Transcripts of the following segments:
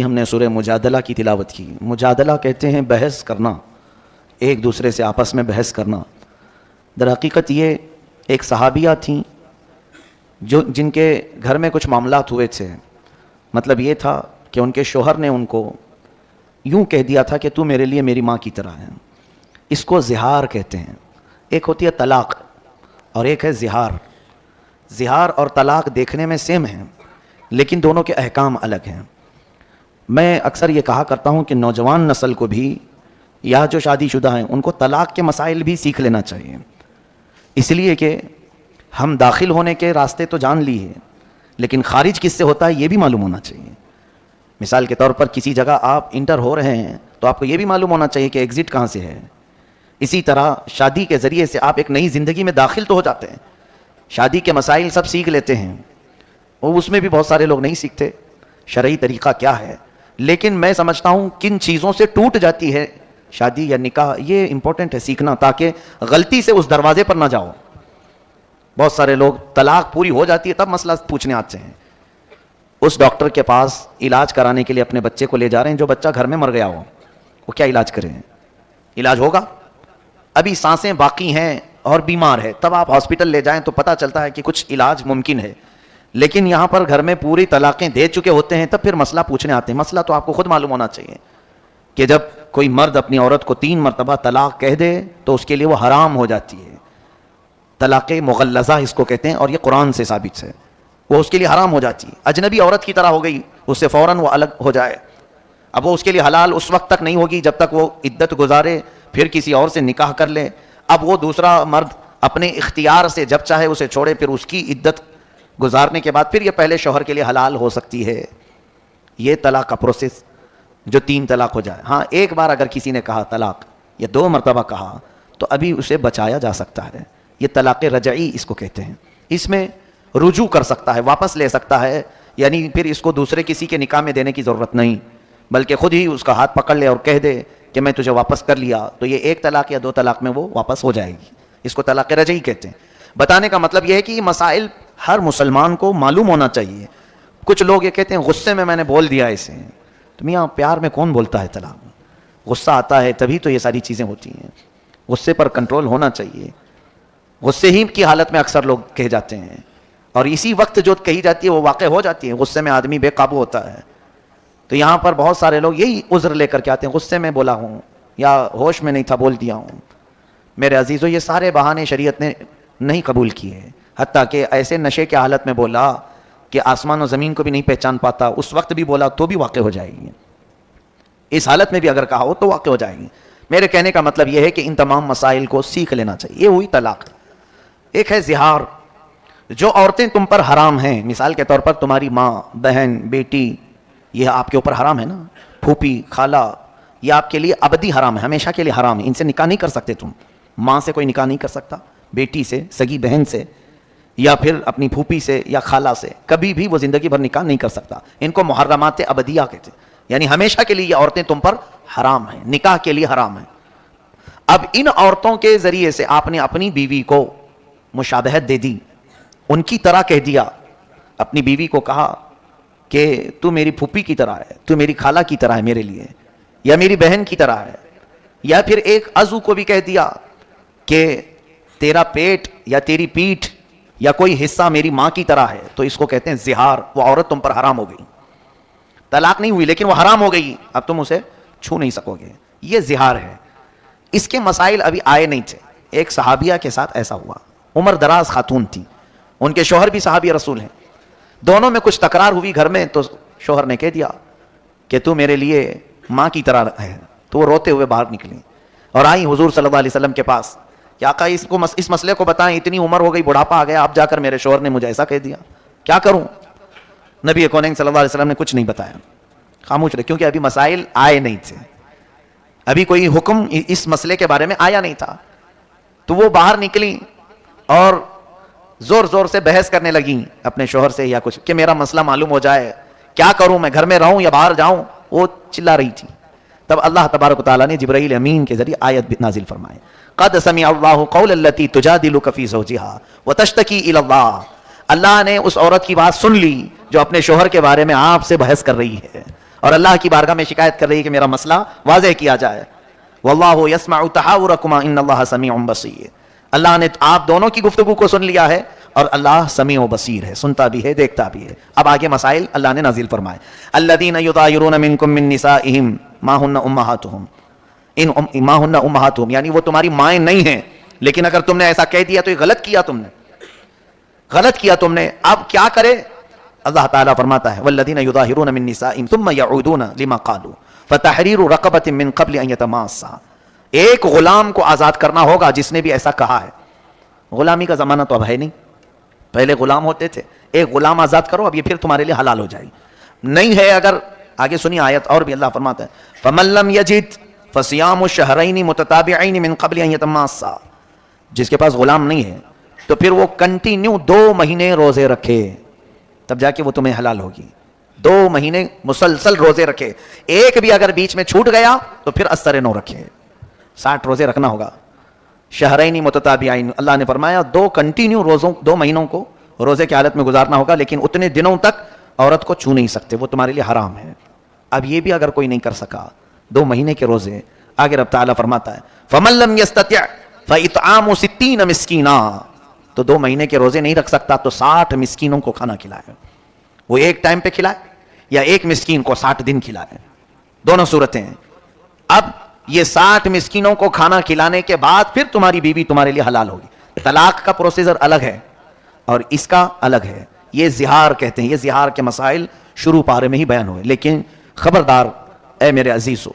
ہم نے سورہ مجادلہ کی تلاوت کی. مجادلہ کہتے ہیں بحث کرنا، ایک دوسرے سے آپس میں بحث کرنا. در حقیقت یہ ایک صحابیہ تھیں جن کے گھر میں کچھ معاملات ہوئے تھے. مطلب یہ تھا کہ ان کے شوہر نے ان کو یوں کہہ دیا تھا کہ تو میرے لیے میری ماں کی طرح ہے. اس کو زہار کہتے ہیں. ایک ہوتی ہے طلاق اور ایک ہے زہار. زہار اور طلاق دیکھنے میں سیم ہیں لیکن دونوں کے احکام الگ ہیں. میں اکثر یہ کہا کرتا ہوں کہ نوجوان نسل کو بھی یا جو شادی شدہ ہیں ان کو طلاق کے مسائل بھی سیکھ لینا چاہیے، اس لیے کہ ہم داخل ہونے کے راستے تو جان لی ہے لیکن خارج کس سے ہوتا ہے یہ بھی معلوم ہونا چاہیے. مثال کے طور پر کسی جگہ آپ انٹر ہو رہے ہیں تو آپ کو یہ بھی معلوم ہونا چاہیے کہ ایگزٹ کہاں سے ہے. اسی طرح شادی کے ذریعے سے آپ ایک نئی زندگی میں داخل تو ہو جاتے ہیں، شادی کے مسائل سب سیکھ لیتے ہیں، اور اس میں بھی بہت سارے لوگ نہیں سیکھتے شرعی طریقہ کیا ہے. لیکن میں سمجھتا ہوں کن چیزوں سے ٹوٹ جاتی ہے شادی یا نکاح، یہ امپورٹنٹ ہے سیکھنا تاکہ غلطی سے اس دروازے پر نہ جاؤ. بہت سارے لوگ طلاق پوری ہو جاتی ہے تب مسئلہ پوچھنے آتے ہیں. اس ڈاکٹر کے پاس علاج کرانے کے لیے اپنے بچے کو لے جا رہے ہیں جو بچہ گھر میں مر گیا ہو، وہ کیا علاج کریں؟ علاج ہوگا؟ ابھی سانسیں باقی ہیں اور بیمار ہے، تب آپ ہاسپٹل لے جائیں تو پتہ چلتا ہے کہ کچھ علاج ممکن ہے. لیکن یہاں پر گھر میں پوری طلاقیں دے چکے ہوتے ہیں تب پھر مسئلہ پوچھنے آتے ہیں. مسئلہ تو آپ کو خود معلوم ہونا چاہیے کہ جب کوئی مرد اپنی عورت کو 3 مرتبہ طلاق کہہ دے تو اس کے لیے وہ حرام ہو جاتی ہے. طلاق مغلظہ اس کو کہتے ہیں اور یہ قرآن سے ثابت ہے. وہ اس کے لیے حرام ہو جاتی ہے، اجنبی عورت کی طرح ہو گئی، اس سے فوراً وہ الگ ہو جائے. اب وہ اس کے لیے حلال اس وقت تک نہیں ہوگی جب تک وہ عدت گزارے، پھر کسی اور سے نکاح کر لے. اب وہ دوسرا مرد اپنے اختیار سے جب چاہے اسے چھوڑے، پھر اس کی عدت گزارنے کے بعد پھر یہ پہلے شوہر کے لیے حلال ہو سکتی ہے. یہ طلاق کا پروسیس جو 3 طلاق ہو جائے. ہاں ایک بار اگر کسی نے کہا طلاق یا 2 مرتبہ کہا تو ابھی اسے بچایا جا سکتا ہے. یہ طلاق رجعی اس کو کہتے ہیں. اس میں رجوع کر سکتا ہے، واپس لے سکتا ہے، یعنی پھر اس کو دوسرے کسی کے نکاح میں دینے کی ضرورت نہیں بلکہ خود ہی اس کا ہاتھ پکڑ لے اور کہہ دے کہ میں تجھے واپس کر لیا، تو یہ 1 طلاق یا 2 طلاق میں وہ واپس ہو جائے گی. اس کو طلاق رجعی کہتے ہیں. بتانے کا مطلب یہ ہے کہ یہ مسائل ہر مسلمان کو معلوم ہونا چاہیے. کچھ لوگ یہ کہتے ہیں غصے میں نے بول دیا اسے. تو میاں پیار میں کون بولتا ہے طلاق؟ غصہ آتا ہے تبھی تو یہ ساری چیزیں ہوتی ہیں. غصے پر کنٹرول ہونا چاہیے. غصے ہی کی حالت میں اکثر لوگ کہہ جاتے ہیں اور اسی وقت جو کہی جاتی ہے وہ واقع ہو جاتی ہے. غصے میں آدمی بے قابو ہوتا ہے. تو یہاں پر بہت سارے لوگ یہی عذر لے کر کے آتے ہیں، غصے میں بولا ہوں یا ہوش میں نہیں تھا بول دیا ہوں. میرے عزیزو، یہ سارے بہانے شریعت نے نہیں قبول کیے. حتیٰ کہ ایسے نشے کی حالت میں بولا کہ آسمان و زمین کو بھی نہیں پہچان پاتا، اس وقت بھی بولا تو بھی واقع ہو جائے گی. اس حالت میں بھی اگر کہا ہو تو واقع ہو جائے گی. میرے کہنے کا مطلب یہ ہے کہ ان تمام مسائل کو سیکھ لینا چاہیے. یہ ہوئی طلاق. ایک ہے زہار. جو عورتیں تم پر حرام ہیں، مثال کے طور پر تمہاری ماں، بہن، بیٹی، یہ آپ کے اوپر حرام ہے نا. پھوپھی، خالہ، یہ آپ کے لیے ابدی حرام ہے، ہمیشہ کے لیے حرام ہے. ان سے نکاح نہیں کر سکتے تم. ماں سے کوئی نکاح نہیں کر سکتا، بیٹی سے، سگی بہن سے، یا پھر اپنی پھوپھی سے یا خالہ سے کبھی بھی وہ زندگی بھر نکاح نہیں کر سکتا. ان کو محرمات ابدیہ کہتے ہیں، یعنی ہمیشہ کے لیے یہ عورتیں تم پر حرام ہیں، نکاح کے لیے حرام ہیں. اب ان عورتوں کے ذریعے سے آپ نے اپنی بیوی کو مشابہت دے دی، ان کی طرح کہہ دیا. اپنی بیوی کو کہا کہ تو میری پھوپھی کی طرح ہے، تو میری خالہ کی طرح ہے میرے لیے، یا میری بہن کی طرح ہے. یا پھر ایک عضو کو بھی کہہ دیا کہ تیرا پیٹ یا تیری پیٹھ یا کوئی حصہ میری ماں کی طرح ہے. تو اس کو کہتے ہیں زہار. وہ عورت تم پر حرام ہو گئی. طلاق نہیں ہوئی لیکن وہ حرام ہو گئی، اب تم اسے چھو نہیں سکو گے. یہ زہار ہے. اس کے مسائل ابھی آئے نہیں تھے. ایک صحابیہ کے ساتھ ایسا ہوا. عمر دراز خاتون تھی، ان کے شوہر بھی صحابی رسول ہیں. دونوں میں کچھ تکرار ہوئی گھر میں تو شوہر نے کہہ دیا کہ تو میرے لیے ماں کی طرح ہے. تو وہ روتے ہوئے باہر نکلی اور آئی حضور صلی اللہ علیہ وسلم کے پاس کہ آقا اس مسئلے کو بتائیں، اتنی عمر ہو گئی، بڑھاپا آ گیا، اب جا کر میرے شوہر نے مجھے ایسا کہہ دیا، کیا کروں؟ نبی کونین صلی اللہ علیہ وسلم نے کچھ نہیں بتایا، خاموش رہے، کیونکہ ابھی مسائل آئے نہیں تھے، ابھی کوئی حکم اس مسئلے کے بارے میں آیا نہیں تھا. تو وہ باہر نکلی اور زور زور سے بحث کرنے لگی اپنے شوہر سے یا کچھ کہ میرا مسئلہ معلوم ہو جائے، کیا کروں، میں گھر میں رہوں یا باہر جاؤں. وہ چلا رہی تھی. تب اللہ تبارک و تعالیٰ نے جبرائیل امین کے ذریعے آیت نازل فرمائے. قد سمع اللہ قول التی تجادلک فی زوجہا وتشتکی الی اللہ. اللہ نے اس عورت کی بات سن لی جو اپنے شوہر کے بارے میں آپ سے بحث کر رہی ہے اور اللہ کی بارگاہ میں شکایت کر رہی ہے کہ میرا مسئلہ واضح کیا جائے. واللہ یسمع تحاورکما ان اللہ سمیع بصیر. اللہ نے آپ دونوں کی گفتگو کو سن لیا ہے اور اللہ سمیع و بصیر ہے، سنتا بھی ہے، دیکھتا بھی ہے. اب آگے مسائل اللہ نے نازل فرمائے. الذین یظاہرون منکم من نسائہم ما ہن امہاتہم ما ہن امہاتہم، یعنی وہ تمہاری مائیں نہیں ہیں، لیکن اگر تم نے ایسا کہہ دیا تو یہ غلط کیا تم نے، غلط کیا تم نے. اب کیا کرے؟ اللہ تعالیٰ فرماتا ہے والذین یظاہرون من نسائہم ثم یعودون لما قالوا فتحریر رقبۃ من قبل ان یتماسا. ایک غلام کو آزاد کرنا ہوگا جس نے بھی ایسا کہا ہے. غلامی کا زمانہ تو اب ہے نہیں، پہلے غلام ہوتے تھے. ایک غلام آزاد کرو، اب یہ پھر تمہارے لیے حلال ہو جائے. نہیں ہے اگر، آگے سنیے آیت اور بھی اللہ فرماتا ہے فمن لم یجد فصیام الشہرین متتابعین من قبل ان یتماسا. جس کے پاس غلام نہیں ہے تو پھر وہ کنٹینیو 2 مہینے روزے رکھے، تب جا کے وہ تمہیں حلال ہوگی. 2 مہینے مسلسل روزے رکھے. ایک بھی اگر بیچ میں چھوٹ گیا تو پھر اثر نو رکھے. 60 روزے رکھنا ہوگا. شہرین متتابعین، اللہ نے فرمایا 2 کنٹینیو روزوں، 2 مہینوں کو روزے کی حالت میں گزارنا ہوگا، لیکن اتنے دنوں تک عورت کو چھو نہیں سکتے، وہ تمہارے لیے حرام ہے. اب یہ بھی اگر کوئی نہیں کر سکا 2 مہینے کے روزے، آگے رب تعالیٰ فرماتا ہے فمن لم یستطع فاطعام 60 مسکینا. تو 2 مہینے کے روزے نہیں رکھ سکتا تو 60 مسکینوں کو کھانا کھلائے. وہ ایک ٹائم پہ کھلائے یا ایک مسکین کو 60 دن کھلائے، دونوں صورتیں ہیں. اب یہ 60 مسکینوں کو کھانا کھلانے کے بعد پھر تمہاری بیوی تمہارے لیے حلال ہوگی. طلاق کا پروسیجر الگ ہے اور اس کا الگ ہے. یہ زہار کہتے ہیں. یہ زہار کے مسائل شروع پارے میں ہی بیان ہوئے، لیکن خبردار اے میرے عزیزو،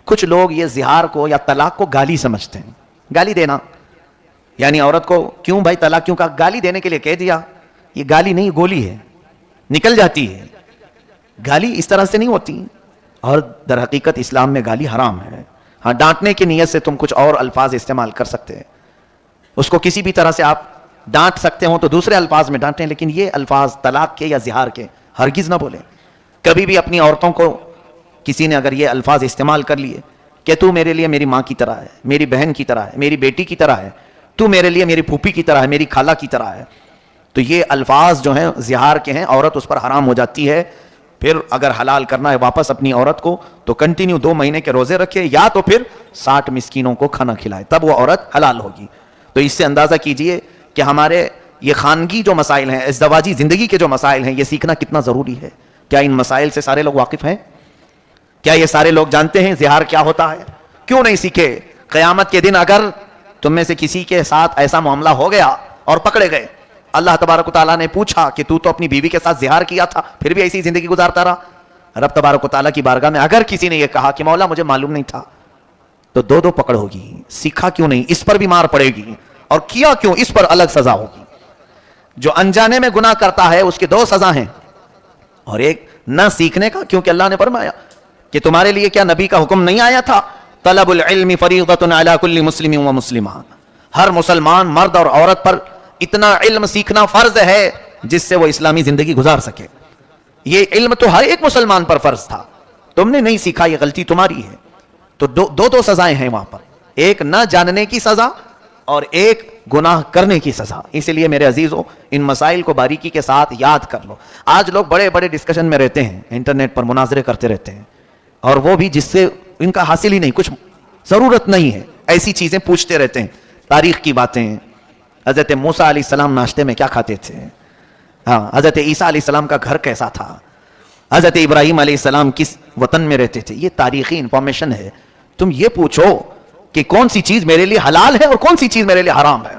کچھ لوگ یہ زہار کو یا طلاق کو گالی سمجھتے ہیں. گالی دینا یعنی عورت کو کیوں بھائی طلاق کیوں کہا؟ گالی دینے کے لیے کہہ دیا. یہ گالی نہیں، گولی ہے، نکل جاتی ہے. گالی اس طرح سے نہیں ہوتی، اور در حقیقت اسلام میں گالی حرام ہے. ہاں، ڈانٹنے کی نیت سے تم کچھ اور الفاظ استعمال کر سکتے ہیں، اس کو کسی بھی طرح سے آپ ڈانٹ سکتے ہو تو دوسرے الفاظ میں ڈانٹیں، لیکن یہ الفاظ طلاق کے یا زہار کے ہرگز نہ بولیں. کبھی بھی اپنی عورتوں کو کسی نے اگر یہ الفاظ استعمال کر لیے کہ تو میرے لیے میری ماں کی طرح ہے، میری بہن کی طرح ہے، میری بیٹی کی طرح ہے، تو میرے لیے میری پھوپھی کی طرح ہے، میری خالہ کی طرح ہے، تو یہ الفاظ جو ہیں زہار کے ہیں، عورت اس پر حرام ہو جاتی ہے. پھر اگر حلال کرنا ہے واپس اپنی عورت کو تو کنٹینیو 2 مہینے کے روزے رکھے یا تو پھر 60 مسکینوں کو کھانا کھلائے، تب وہ عورت حلال ہوگی. تو اس سے اندازہ کیجئے کہ ہمارے یہ خانگی جو مسائل ہیں، ازدواجی زندگی کے جو مسائل ہیں، یہ سیکھنا کتنا ضروری ہے. کیا ان مسائل سے سارے لوگ واقف ہیں؟ کیا یہ سارے لوگ جانتے ہیں زہار کیا ہوتا ہے؟ کیوں نہیں سیکھے؟ قیامت کے دن اگر تم میں سے کسی کے ساتھ ایسا معاملہ ہو گیا اور پکڑے گئے، اللہ تبارک و تعالیٰ نے پوچھا کہ تو اپنی بیوی کے ساتھ زہار کیا تھا پھر بھی ایسی زندگی گزارتا رہا، رب تبارک و تعالیٰ کی بارگاہ میں اگر کسی نے یہ کہا کہ مولا مجھے معلوم نہیں تھا، تو 2 پکڑ ہوگی. سیکھا کیوں نہیں؟ اس پر بھی مار پڑے گی، اور کیا کیوں؟ اس پر الگ سزا ہوگی. جو انجانے میں گناہ کرتا ہے اس کے 2 سزا ہیں، اور ایک نہ سیکھنے کا، کیونکہ اللہ نے فرمایا کہ تمہارے لیے کیا نبی کا حکم نہیں آیا تھا طلب العلم فریضۃ علی کل مسلم و مسلمہ. ہر مسلمان مرد اور عورت پر اتنا علم سیکھنا فرض ہے جس سے وہ اسلامی زندگی گزار سکے. یہ علم تو ہر ایک مسلمان پر فرض تھا، تم نے نہیں سیکھا، یہ غلطی تمہاری ہے. تو 2 سزائیں ہیں وہاں پر، ایک نہ جاننے کی سزا اور ایک گناہ کرنے کی سزا. اسی لیے میرے عزیزو ان مسائل کو باریکی کے ساتھ یاد کر لو. آج لوگ بڑے بڑے ڈسکشن میں رہتے ہیں، انٹرنیٹ پر مناظرے کرتے رہتے ہیں، اور وہ بھی جس سے ان کا حاصل ہی نہیں، کچھ ضرورت نہیں ہے، ایسی چیزیں پوچھتے رہتے ہیں، تاریخ کی باتیں. حضرت موسیٰ علیہ السلام ناشتے میں کیا کھاتے تھے؟ ہاں، حضرت عیسیٰ علیہ السلام کا گھر کیسا تھا؟ حضرت ابراہیم علیہ السلام کس وطن میں رہتے تھے؟ یہ تاریخی انفارمیشن ہے. تم یہ پوچھو کہ کون سی چیز میرے لیے حلال ہے اور کون سی چیز میرے لیے حرام ہے.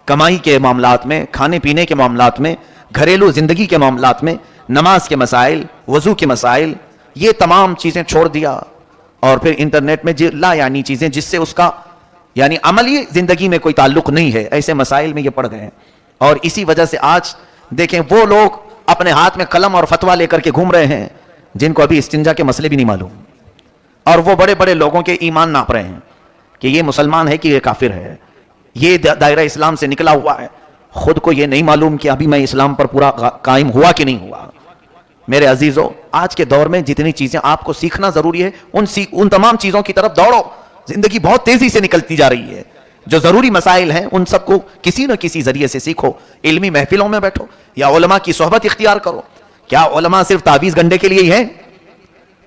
کمائی کے معاملات میں، کھانے پینے کے معاملات میں، گھریلو زندگی کے معاملات میں، نماز کے مسائل، وضو کے مسائل، یہ تمام چیزیں چھوڑ دیا اور پھر انٹرنیٹ میں لا یعنی چیزیں جس سے اس کا یعنی عملی زندگی میں کوئی تعلق نہیں ہے، ایسے مسائل میں یہ پڑ گئے ہیں. اور اسی وجہ سے آج دیکھیں وہ لوگ اپنے ہاتھ میں قلم اور فتویٰ لے کر کے گھوم رہے ہیں جن کو ابھی استنجا کے مسئلے بھی نہیں معلوم، اور وہ بڑے بڑے لوگوں کے ایمان ناپ رہے ہیں کہ یہ مسلمان ہے کہ یہ کافر ہے، یہ دائرہ اسلام سے نکلا ہوا ہے. خود کو یہ نہیں معلوم کہ ابھی میں اسلام پر پورا قائم ہوا کہ نہیں ہوا. میرے عزیزو آج کے دور میں جتنی چیزیں آپ کو سیکھنا ضروری ہے ان تمام چیزوں کی طرف دوڑو. زندگی بہت تیزی سے نکلتی جا رہی ہے. جو ضروری مسائل ہیں ان سب کو کسی نہ کسی ذریعے سے سیکھو. علمی محفلوں میں بیٹھو یا علماء کی صحبت اختیار کرو. کیا علماء صرف تعویذ گنڈے کے لیے ہی ہیں؟